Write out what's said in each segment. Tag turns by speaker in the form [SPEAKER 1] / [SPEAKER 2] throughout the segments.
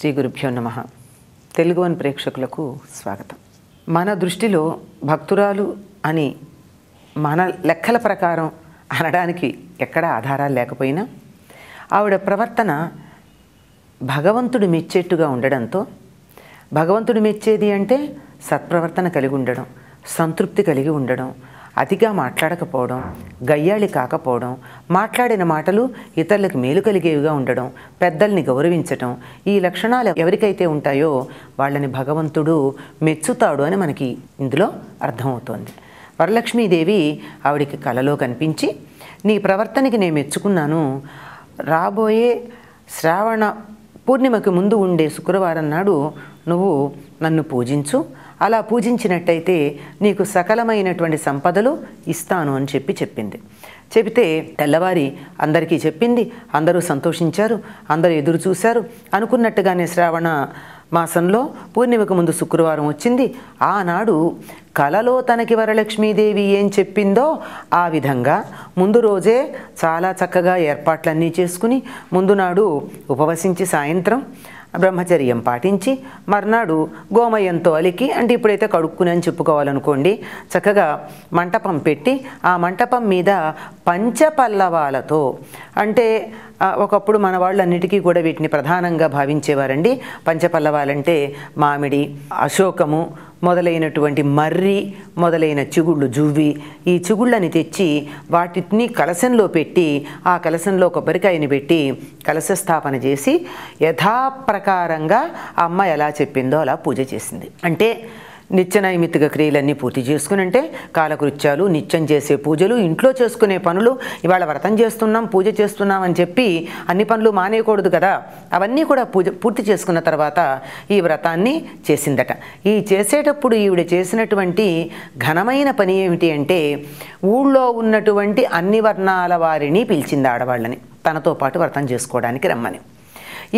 [SPEAKER 1] శ్రీ గురుభ్యో నమః. తెలుగు వన్ ప్రేక్షకులకు స్వాగతం. మన దృష్టిలో భక్తురాలు అని మన లెక్కల ప్రకారం అనడానికి ఎక్కడా ఆధారాలు లేకపోయినా ఆవిడ ప్రవర్తన భగవంతుడు మెచ్చేట్టుగా ఉండడంతో, భగవంతుడు మెచ్చేది అంటే సత్ప్రవర్తన కలిగి ఉండడం, సంతృప్తి కలిగి ఉండడం, అతిగా మాట్లాడకపోవడం, గయ్యాళి కాకపోవడం, మాట్లాడిన మాటలు ఇతరులకు మేలు కలిగేవిగా ఉండడం, పెద్దల్ని గౌరవించటం, ఈ లక్షణాలు ఎవరికైతే ఉంటాయో వాళ్ళని భగవంతుడు మెచ్చుతాడు అని మనకి ఇందులో అర్థమవుతోంది. వరలక్ష్మీదేవి ఆవిడికి కలలో కనిపించి, నీ ప్రవర్తనకి నేను మెచ్చుకున్నాను, రాబోయే శ్రావణ పూర్ణిమకి ముందు ఉండే శుక్రవారం నాడు నువ్వు నన్ను పూజించు, అలా పూజించినట్టయితే నీకు సకలమైనటువంటి సంపదలు ఇస్తాను అని చెప్పింది. చెబితే తెల్లవారి అందరికీ చెప్పింది. అందరూ సంతోషించారు, అందరూ ఎదురు చూశారు. అనుకున్నట్టుగానే శ్రావణ మాసంలో పూర్ణిమకు ముందు శుక్రవారం వచ్చింది. ఆనాడు కలలో తనకి వరలక్ష్మీదేవి ఏం చెప్పిందో ఆ విధంగా ముందు రోజే చాలా చక్కగా ఏర్పాట్లన్నీ చేసుకుని, ముందు నాడు ఉపవసించి సాయంత్రం బ్రహ్మచర్యం పాటించి, మర్నాడు గోమయంతో అలికి, అంటే ఇప్పుడైతే కడుక్కుని అని చెప్పుకోవాలనుకోండి, చక్కగా మంటపం పెట్టి ఆ మంటపం మీద పంచపల్లవాలతో, అంటే ఒకప్పుడు మన వాళ్ళన్నిటికీ కూడా వీటిని ప్రధానంగా భావించేవారండి. పంచపల్లవాలంటే మామిడి, అశోకము మొదలైనటువంటి మర్రి మొదలైన చిగుళ్ళు, జువ్వి, ఈ చిగుళ్ళని తెచ్చి వాటిని కలశంలో పెట్టి, ఆ కలశంలో కొబ్బరికాయని పెట్టి కలశ స్థాపన చేసి యథాప్రకారంగా అమ్మ ఎలా చెప్పిందో అలా పూజ చేసింది. అంటే నిత్య నైమిత్తిక క్రియలన్నీ పూర్తి చేసుకుని, అంటే కాలకృత్యాలు, నిత్యం చేసే పూజలు, ఇంట్లో చేసుకునే పనులు, ఇవాళ వ్రతం చేస్తున్నాం, పూజ చేస్తున్నాం అని చెప్పి అన్ని పనులు మానేయకూడదు కదా, అవన్నీ కూడా పూర్తి చేసుకున్న తర్వాత ఈ వ్రతాన్ని చేసిందట. ఈ చేసేటప్పుడు ఈవిడ చేసినటువంటి ఘనమైన పని ఏమిటి అంటే, ఊళ్ళో ఉన్నటువంటి అన్ని వర్ణాల వారిని పిలిచింది, ఆడవాళ్ళని తనతో పాటు వ్రతం చేసుకోవడానికి రమ్మని.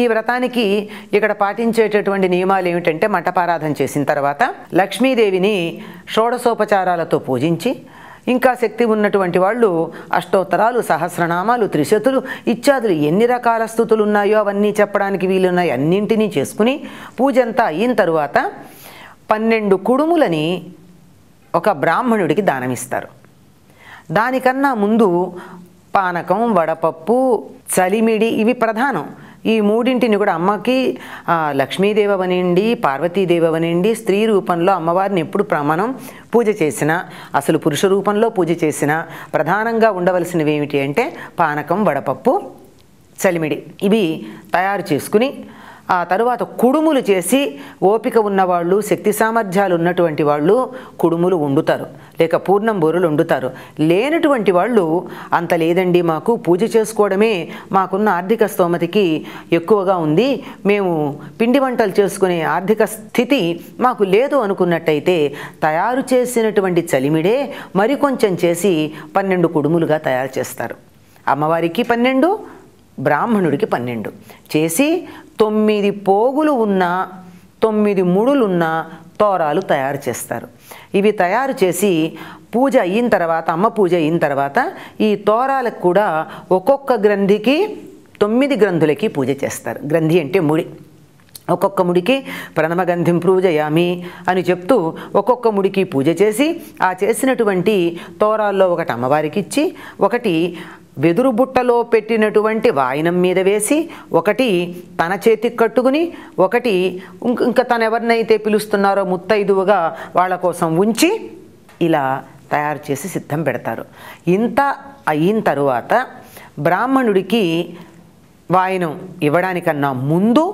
[SPEAKER 1] ఈ వ్రతానికి ఇక్కడ పాటించేటటువంటి నియమాలు ఏమిటంటే, మంటపారాధన చేసిన తర్వాత లక్ష్మీదేవిని షోడశోపచారాలతో పూజించి, ఇంకా శక్తి ఉన్నటువంటి వాళ్ళు అష్టోత్తరాలు, సహస్రనామాలు, త్రిశతులు ఇత్యాదులు ఎన్ని రకాల స్థుతులు ఉన్నాయో అవన్నీ చెప్పడానికి వీలున్నాయి, అన్నింటినీ చేసుకుని పూజ అంతా అయిన తరువాత 12 కుడుములని ఒక బ్రాహ్మణుడికి దానమిస్తారు. దానికన్నా ముందు పానకం, వడపప్పు, చలిమిడి ఇవి ప్రధానం. ఈ మూడింటిని కూడా అమ్మకి లక్ష్మీదేవి అవనండి, పార్వతీదేవి అవనండి, స్త్రీ రూపంలో అమ్మవారిని ఎప్పుడు మనం పూజ చేసినా, అసలు పురుష రూపంలో పూజ చేసినా ప్రధానంగా ఉండవలసినవి ఏమిటి అంటే పానకం, వడపప్పు, చలిమిడి ఇవి తయారు చేసుకుని, ఆ తరువాత కుడుములు చేసి, ఓపిక ఉన్నవాళ్ళు, శక్తి సామర్థ్యాలు ఉన్నటువంటి వాళ్ళు కుడుములు వండుతారు, లేక పూర్ణం బూరెలు వండుతారు. లేనటువంటి వాళ్ళు అంత లేదండి, మాకు పూజ చేసుకోవడమే మాకున్న ఆర్థిక స్తోమతికి ఎక్కువగా ఉంది, మేము పిండి వంటలు చేసుకునే ఆర్థిక స్థితి మాకు లేదు అనుకున్నట్టయితే తయారు చేసినటువంటి చలిమిడే మరికొంచెం చేసి 12 కుడుములుగా తయారు చేస్తారు. అమ్మవారికి 12, బ్రాహ్మణుడికి 12 చేసి 9 పోగులు ఉన్న 9 ముడులున్న తోరాలు తయారు చేస్తారు. ఇవి తయారు చేసి పూజ అయిన తర్వాత, అమ్మ పూజ అయిన తర్వాత ఈ తోరాలకు కూడా ఒక్కొక్క గ్రంథికి 9 గ్రంథులకి పూజ చేస్తారు. గ్రంథి అంటే ముడి. ఒక్కొక్క ముడికి ప్రణమగంధిం పూజయామి అని చెప్తూ ఒక్కొక్క ముడికి పూజ చేసి, ఆ చేసినటువంటి తోరాల్లో ఒకటి అమ్మవారికి ఇచ్చి, ఒకటి వెదురు బుట్టలో పెట్టినటువంటి వాయనం మీద వేసి, ఒకటి తన చేతికి కట్టుకుని, ఒకటి ఇంకా తను ఎవరినైతే పిలుస్తున్నారో ముత్తైదువుగా వాళ్ళ కోసం ఉంచి ఇలా తయారు చేసి సిద్ధం పెడతారు. ఇంత అయిన తరువాత బ్రాహ్మణుడికి వాయనం ఇవ్వడానికన్నా ముందు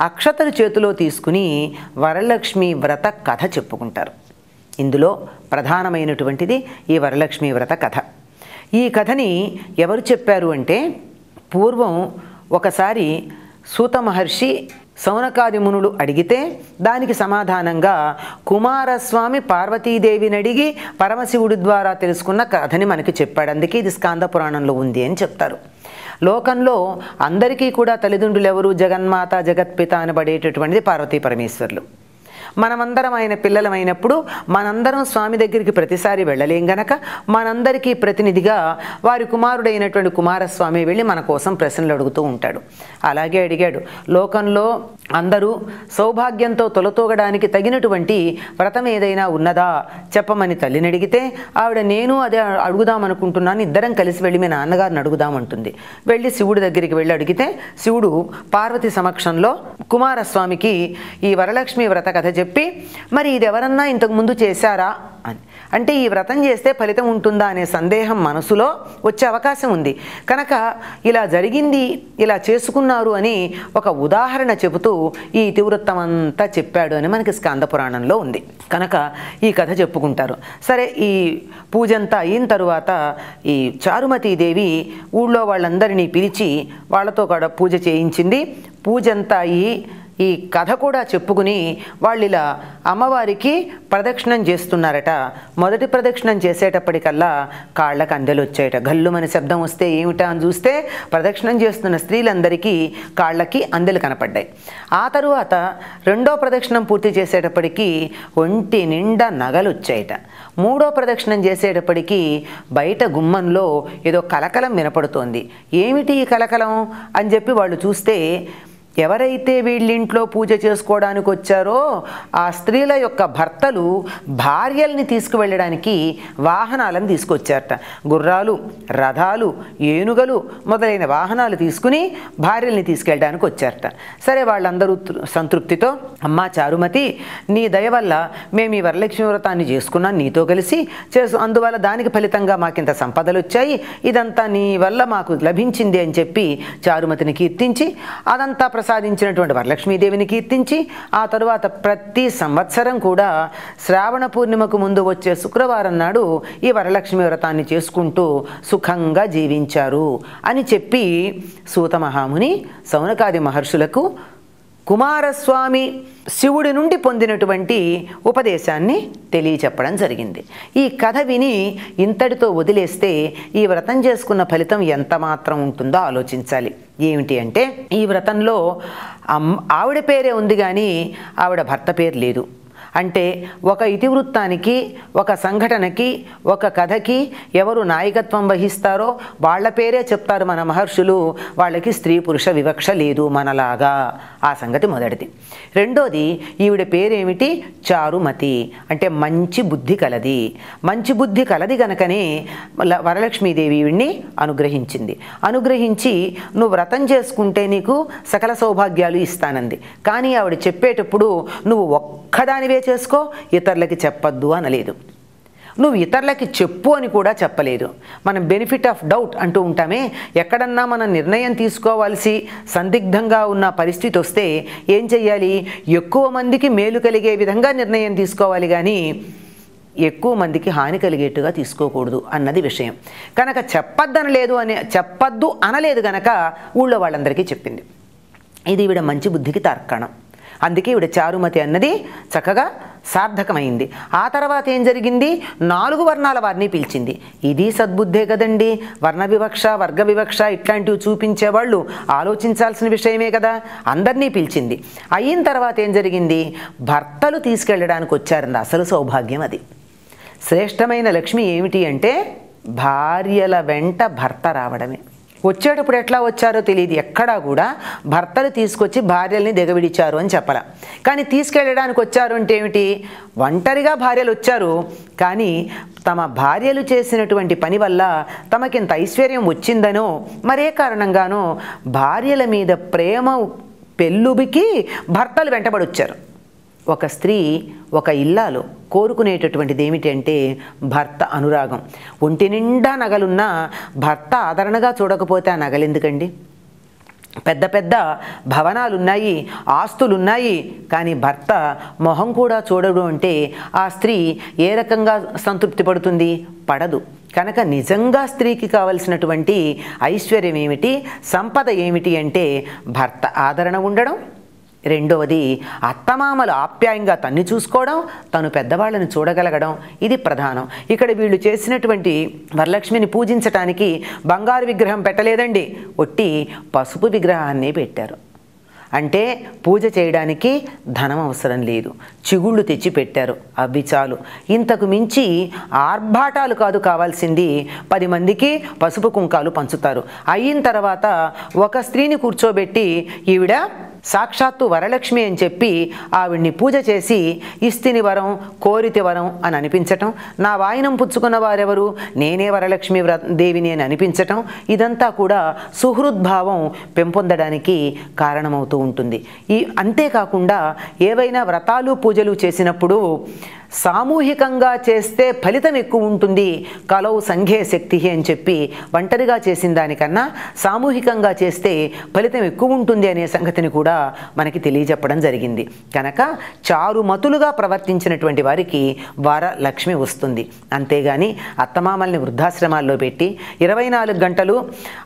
[SPEAKER 1] అక్షతలు చేతిలో తీసుకుని వరలక్ష్మి వ్రత కథ చెప్పుకుంటారు. ఇందులో ప్రధానమైనటువంటిది ఈ వరలక్ష్మి వ్రత కథ. ఈ కథని ఎవరు చెప్పారు అంటే, పూర్వం ఒకసారి సూత మహర్షి సౌనకాది మునులు అడిగితే దానికి సమాధానంగా కుమారస్వామి పార్వతీదేవిని అడిగి పరమశివుడి ద్వారా తెలుసుకున్న కథని మనకి చెప్పాడు. అందుకే ఇది స్కాంద పురాణంలో ఉంది అని చెప్తారు. లోకంలో అందరికీ కూడా తల్లిదండ్రులు ఎవరు? జగన్మాత, జగత్పిత అనబడేటటువంటిది పార్వతీ పరమేశ్వరులు. మనమందరం ఆయన పిల్లలమైనప్పుడు మనందరం స్వామి దగ్గరికి ప్రతిసారి వెళ్ళలేం గనక మనందరికీ ప్రతినిధిగా వారి కుమారుడైనటువంటి కుమారస్వామి వెళ్ళి మన కోసం ప్రశ్నలు అడుగుతూ ఉంటాడు. అలాగే అడిగాడు. లోకంలో అందరూ సౌభాగ్యంతో తొలతూగడానికి తగినటువంటి వ్రతం ఏదైనా ఉన్నదా చెప్పమని తల్లిని అడిగితే ఆవిడ నేను అదే అడుగుదామనుకుంటున్నాను, ఇద్దరం కలిసి వెళ్ళి మీ నాన్నగారిని అడుగుదామంటుంది. వెళ్ళి శివుడి దగ్గరికి వెళ్ళి అడిగితే శివుడు పార్వతి సమక్షంలో కుమారస్వామికి ఈ వరలక్ష్మి వ్రత కథ చెప్పి మరి ఇది ఎవరన్నా ఇంతకుముందు చేశారా అని, అంటే ఈ వ్రతం చేస్తే ఫలితం ఉంటుందా అనే సందేహం మనసులో వచ్చే అవకాశం ఉంది కనుక ఇలా జరిగింది, ఇలా చేసుకున్నారు అని ఒక ఉదాహరణ చెబుతూ ఈ ఇతివృత్తం అంతా చెప్పాడు అని మనకి స్కంద పురాణంలో ఉంది కనుక ఈ కథ చెప్పుకుంటారు. సరే, ఈ పూజంతా అయిన తరువాత ఈ చారుమతీదేవి ఊళ్ళో వాళ్ళందరినీ పిలిచి వాళ్ళతో కూడా పూజ చేయించింది. పూజంతా అయ్యి ఈ కథ కూడా చెప్పుకుని వాళ్ళు ఇలా అమ్మవారికి ప్రదక్షిణం చేస్తున్నారట. మొదటి ప్రదక్షిణం చేసేటప్పటికల్లా కాళ్ళకు అందెలు వచ్చాయట. గల్లుమని శబ్దం వస్తే ఏమిటా అని చూస్తే ప్రదక్షిణం చేస్తున్న స్త్రీలందరికీ కాళ్ళకి అందెలు కనపడ్డాయి. ఆ తరువాత రెండో ప్రదక్షిణం పూర్తి చేసేటప్పటికీ ఒంటి నిండా నగలు వచ్చాయట. మూడో ప్రదక్షిణం చేసేటప్పటికీ బయట గుమ్మంలో ఏదో కలకలం వినపడుతోంది. ఏమిటి ఈ కలకలం అని చెప్పి వాళ్ళు చూస్తే ఎవరైతే వీళ్ళింట్లో పూజ చేసుకోవడానికి వచ్చారో ఆ స్త్రీల యొక్క భర్తలు భార్యల్ని తీసుకువెళ్ళడానికి వాహనాలను తీసుకొచ్చారట. గుర్రాలు, రథాలు, ఏనుగలు మొదలైన వాహనాలు తీసుకుని భార్యల్ని తీసుకెళ్ళడానికి వచ్చారట. సరే, వాళ్ళందరూ సంతృప్తితో అమ్మా చారుమతి, నీ దయ వల్ల మేము ఈ వరలక్ష్మి వ్రతాన్ని చేసుకున్నాం నీతో కలిసి అందువల్ల దానికి ఫలితంగా మాకింత సంపదలు వచ్చాయి, ఇదంతా నీ వల్ల మాకు లభించింది అని చెప్పి చారుమతిని కీర్తించి అదంతా ప్రసాదించినటువంటి వరలక్ష్మీదేవిని కీర్తించి ఆ తరువాత ప్రతి సంవత్సరం కూడా శ్రావణ పూర్ణిమకు ముందు వచ్చే శుక్రవారం నాడు ఈ వరలక్ష్మి వ్రతాన్ని చేసుకుంటూ సుఖంగా జీవించారు అని చెప్పి సూత మహాముని శౌనకాది మహర్షులకు కుమారస్వామి శివుడి నుండి పొందినటువంటి ఉపదేశాన్ని తెలియచెప్పడం జరిగింది. ఈ కథ విని ఇంతటితో వదిలేస్తే ఈ వ్రతం చేసుకున్న ఫలితం ఎంత మాత్రం ఉంటుందో ఆలోచించాలి. ఏమిటి అంటే ఈ వ్రతంలో ఆవిడ పేరే ఉంది కానీ ఆవిడ భర్త పేరు లేదు. అంటే ఒక ఇతివృత్తానికి, ఒక సంఘటనకి, ఒక కథకి ఎవరు నాయకత్వం వహిస్తారో వాళ్ళ పేరే చెప్తారు మన మహర్షులు. వాళ్ళకి స్త్రీ పురుష వివక్ష లేదు మనలాగా. ఆ సంగతి మొదటిది. రెండోది, ఈవిడ పేరేమిటి? చారుమతి, అంటే మంచి బుద్ధి కలది. మంచి బుద్ధి కలది గనకనే వరలక్ష్మీదేవి ఈవిడ్ని అనుగ్రహించింది. అనుగ్రహించి నువ్వు వ్రతం చేసుకుంటే నీకు సకల సౌభాగ్యాలు ఇస్తానంది. కానీ ఆవిడ చెప్పేటప్పుడు నువ్వు ఒక్కదానివే చేసుకో, ఇతరులకి చెప్పద్దు అనలేదు. నువ్వు ఇతరులకి చెప్పు అని కూడా చెప్పలేదు. మనం బెనిఫిట్ ఆఫ్ డౌట్ అంటూ ఉంటామే, ఎక్కడన్నా మనం నిర్ణయం తీసుకోవాల్సి సందిగ్ధంగా ఉన్న పరిస్థితి వస్తే ఏం చెయ్యాలి? ఎక్కువ మందికి మేలు కలిగే విధంగా నిర్ణయం తీసుకోవాలి కానీ ఎక్కువ మందికి హాని కలిగేట్టుగా తీసుకోకూడదు అన్నది విషయం. కనుక చెప్పద్దు అనలేదు గనక ఊళ్ళో వాళ్ళందరికీ చెప్పింది. ఇది ఈవిడ మంచి బుద్ధికి తార్కాణం. అందుకే ఈవిడ చారుమతి అన్నది చక్కగా సార్థకమైంది. ఆ తర్వాత ఏం జరిగింది? 4 వర్ణాల వారిని పిలిచింది. ఇది సద్బుద్ధే కదండి. వర్ణ వివక్ష, వర్గ వివక్ష ఇట్లాంటివి చూపించేవాళ్ళు ఆలోచించాల్సిన విషయమే కదా. అందరినీ పిలిచింది. అయిన తర్వాత ఏం జరిగింది? భర్తలు తీసుకెళ్ళడానికి వచ్చారండి. అసలు సౌభాగ్యం అది. శ్రేష్టమైన లక్ష్మి ఏమిటి అంటే భార్యల వెంట భర్త రావడమే. వచ్చేటప్పుడు ఎట్లా వచ్చారో తెలియదు. ఎక్కడా కూడా భర్తలు తీసుకొచ్చి భార్యల్ని దిగవిడిచారు అని చెప్పాల. కానీ తీసుకెళ్ళడానికి వచ్చారు అంటే ఏమిటి? ఒంటరిగా భార్యలు వచ్చారు, కానీ తమ భార్యలు చేసినటువంటి పని వల్ల తమకింత ఐశ్వర్యం వచ్చిందనో మరే కారణంగానో భార్యల మీద ప్రేమ పెళ్ళుబికి భర్తలు వెంటబడి వచ్చారు. ఒక స్త్రీ, ఒక ఇల్లాలు కోరుకునేటటువంటిది ఏమిటి అంటే భర్త అనురాగం. ఒంటి నిండా నగలున్నా భర్త ఆదరణగా చూడకపోతే ఆ నగలు ఎందుకండి? పెద్ద పెద్ద భవనాలున్నాయి, ఆస్తులున్నాయి, కానీ భర్త మొహం కూడా చూడడు అంటే ఆ స్త్రీ ఏ రకంగా సంతృప్తి పడుతుంది? పడదు. కనుక నిజంగా స్త్రీకి కావలసినటువంటి ఐశ్వర్యం ఏమిటి, సంపద ఏమిటి అంటే భర్త ఆదరణ ఉండడం. రెండవది, అత్తమామలు ఆప్యాయంగా తన్ని చూసుకోవడం, తను పెద్దవాళ్ళని చూడగలగడం. ఇది ప్రధానం. ఇక్కడ వీళ్ళు చేసినటువంటి వరలక్ష్మిని పూజించటానికి బంగారు విగ్రహం పెట్టలేదండి, ఒట్టి పసుపు విగ్రహాన్ని పెట్టారు. అంటే పూజ చేయడానికి ధనం అవసరం లేదు, చిగుళ్ళు తెచ్చి పెట్టారు, అవి చాలు. ఇంతకు మించి ఆర్భాటాలు కాదు కావాల్సింది. 10 మందికి పసుపు కుంకాలు పంచుతారు. అయిన తర్వాత ఒక స్త్రీని కూర్చోబెట్టి ఈవిడ సాక్షాత్తు వరలక్ష్మి అని చెప్పి ఆవిడ్ని పూజ చేసి ఇస్తిని వరం కోరితి వరం అని అనిపించటం, నా వాయినం పుచ్చుకున్న వారెవరు, నేనే వరలక్ష్మి దేవిని అని అనిపించటం, ఇదంతా కూడా సుహృద్భావం పెంపొందడానికి కారణమవుతూ ఉంటుంది. అంతేకాకుండా ఏవైనా వ్రతాలు పూజలు చేసినప్పుడు సామూహికంగా చేస్తే ఫలితం ఎక్కువ ఉంటుంది, కలౌ సంఘే శక్తి అని చెప్పి ఒంటరిగా చేసిన దానికన్నా సామూహికంగా చేస్తే ఫలితం ఎక్కువ ఉంటుంది అనే సంగతిని కూడా మనకి తెలియజెప్పడం జరిగింది. కనుక చారుమతులుగా ప్రవర్తించినటువంటి వారికి వరలక్ష్మి వస్తుంది. అంతేగాని అత్తమామల్ని వృద్ధాశ్రమాల్లో పెట్టి 24 గంటలు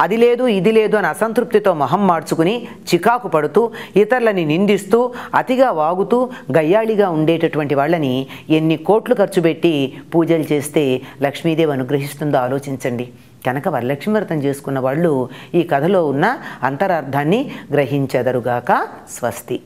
[SPEAKER 1] అది లేదు ఇది లేదు అని అసంతృప్తితో మొహం మార్చుకుని చికాకు పడుతూ ఇతరులని నిందిస్తూ అతిగా వాగుతూ గయ్యాళిగా ఉండేటటువంటి వాళ్ళని ఎన్ని కోట్లు ఖర్చు పెట్టి పూజలు చేస్తే లక్ష్మీదేవి అనుగ్రహిస్తుందో ఆలోచించండి. కనుక వరలక్ష్మి వ్రతం చేసుకున్న వాళ్ళు ఈ కథలో ఉన్న అంతరార్థాన్ని గ్రహించెదరుగాక. స్వస్తి.